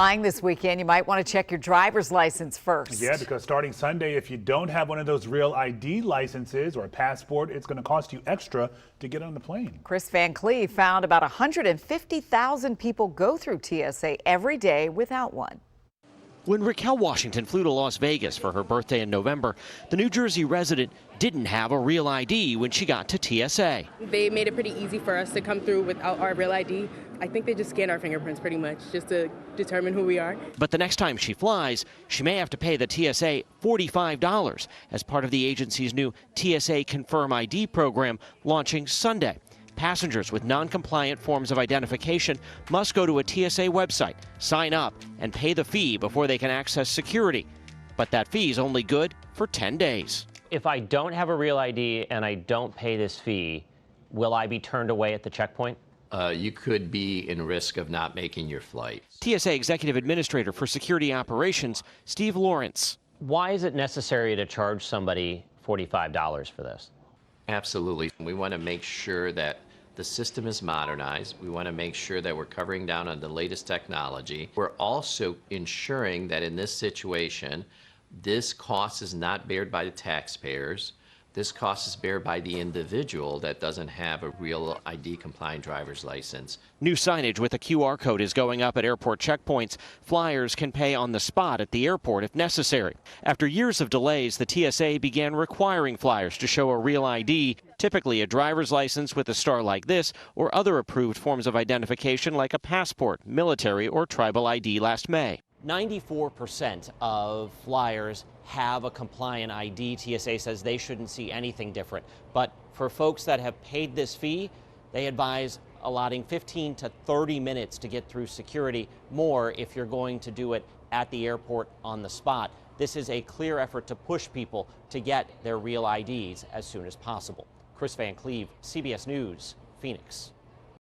Flying this weekend, you might want to check your driver's license first. Yeah, because starting Sunday, if you don't have one of those real ID licenses or a passport, it's going to cost you extra to get on the plane. Chris Van Cleve found about 150,000 people go through TSA every day without one. When Raquel Washington flew to Las Vegas for her birthday in November, the New Jersey resident didn't have a real ID when she got to TSA. They made it pretty easy for us to come through without our real ID. I think they just scan our fingerprints pretty much just to determine who we are. But the next time she flies, she may have to pay the TSA $45 as part of the agency's new TSA Confirm ID program launching Sunday. Passengers with non-compliant forms of identification must go to a TSA website, sign up, and pay the fee before they can access security. But that fee is only good for 10 days. If I don't have a real ID and I don't pay this fee, will I be turned away at the checkpoint? You could be in risk of not making your flight. TSA Executive Administrator for Security Operations, Steve Lawrence. Why is it necessary to charge somebody $45 for this? Absolutely. We want to make sure that the system is modernized. We want to make sure that we're covering down on the latest technology. We're also ensuring that in this situation, this cost is not bared by the taxpayers. This cost is bared by the individual that doesn't have a real ID compliant driver's license. New signage with a QR code is going up at airport checkpoints. Flyers can pay on the spot at the airport if necessary. After years of delays, the TSA began requiring flyers to show a real ID, typically a driver's license with a star like this, or other approved forms of identification like a passport, military, or tribal ID last May. 94% of flyers have a compliant ID. TSA says they shouldn't see anything different. But for folks that have paid this fee, they advise allotting 15 to 30 minutes to get through security, more if you're going to do it at the airport on the spot. This is a clear effort to push people to get their real IDs as soon as possible. Chris Van Cleve, CBS News, Phoenix.